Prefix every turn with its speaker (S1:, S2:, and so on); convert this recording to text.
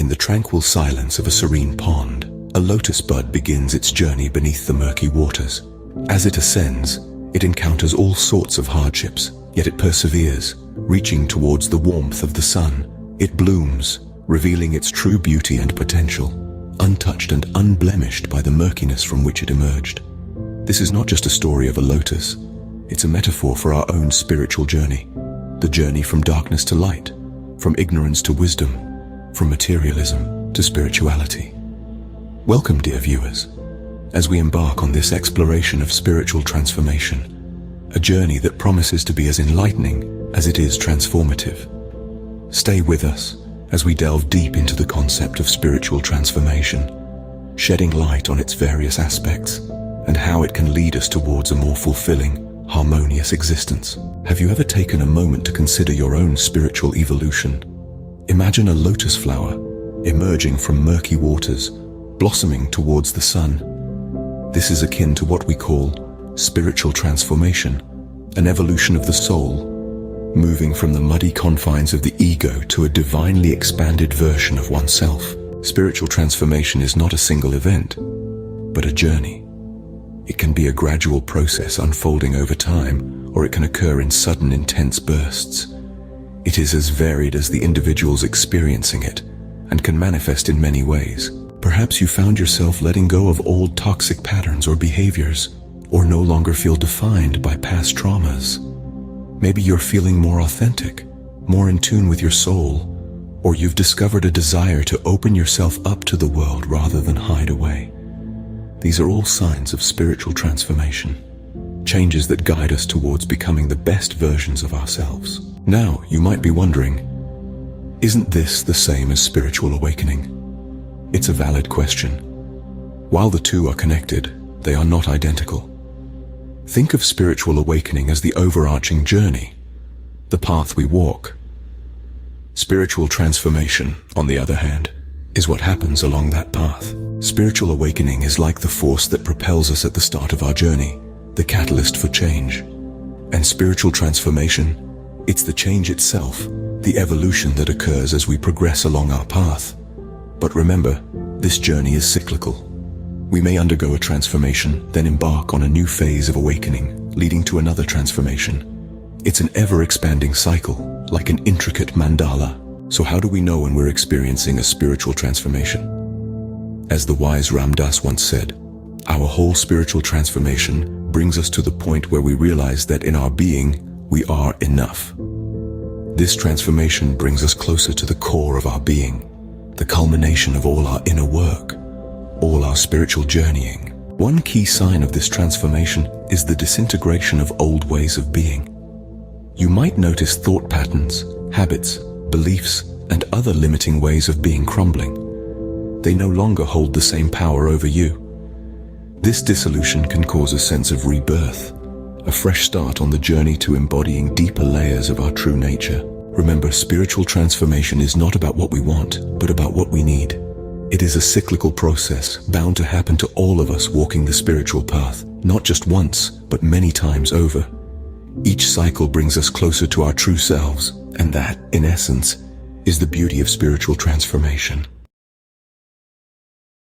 S1: the tranquil silence of a serene pond, a lotus bud begins its journey beneath the murky waters. As it ascends, it encounters all sorts of hardships, yet it perseveres, reaching towards the warmth of the sun. It blooms, revealing its true beauty and potential, untouched and unblemished by the murkiness from which it emerged. This is not just a story of a lotus, it's a metaphor for our own spiritual journey, the journey from darkness to light, from ignorance to wisdom, from materialism to spirituality. Welcome, dear viewers, as we embark on this exploration of spiritual transformation, a journey that promises to be as enlightening as it is transformative. Stay with us as we delve deep into the concept of spiritual transformation, shedding light on its various aspects and how it can lead us towards a more fulfilling, harmonious existence. Have you ever taken a moment to consider your own spiritual evolution? Imagine a lotus flower emerging from murky waters, blossoming towards the sun. This is akin to what we call spiritual transformation, an evolution of the soul, moving from the muddy confines of the ego to a divinely expanded version of oneself. Spiritual transformation is not a single event, but a journey. It can be a gradual process unfolding over time, or it can occur in sudden, intense bursts. It is as varied as the individuals experiencing it, and can manifest in many ways. Perhaps you found yourself letting go of old toxic patterns or behaviors, or no longer feel defined by past traumas. Maybe you're feeling more authentic, more in tune with your soul, or you've discovered a desire to open yourself up to the world rather than hide away. These are all signs of spiritual transformation, changes that guide us towards becoming the best versions of ourselves. Now, you might be wondering, isn't this the same as spiritual awakening? It's a valid question. While the two are connected, they are not identical. Think of spiritual awakening as the overarching journey, the path we walk. Spiritual transformation, on the other hand, is what happens along that path. Spiritual awakening is like the force that propels us at the start of our journey, the catalyst for change. And spiritual transformation, it's the change itself, the evolution that occurs as we progress along our path. But remember, this journey is cyclical. We may undergo a transformation, then embark on a new phase of awakening, leading to another transformation. It's an ever-expanding cycle, like an intricate mandala. So how do we know when we're experiencing a spiritual transformation? As the wise Ram Dass once said, our whole spiritual transformation brings us to the point where we realize that in our being, we are enough. This transformation brings us closer to the core of our being, the culmination of all our inner work, all our spiritual journeying. One key sign of this transformation is the disintegration of old ways of being. You might notice thought patterns, habits, beliefs, and other limiting ways of being crumbling. They no longer hold the same power over you. This dissolution can cause a sense of rebirth, a fresh start on the journey to embodying deeper layers of our true nature. Remember, spiritual transformation is not about what we want, but about what we need. It is a cyclical process bound to happen to all of us walking the spiritual path, not just once, but many times over. Each cycle brings us closer to our true selves, and that, in essence, is the beauty of spiritual transformation.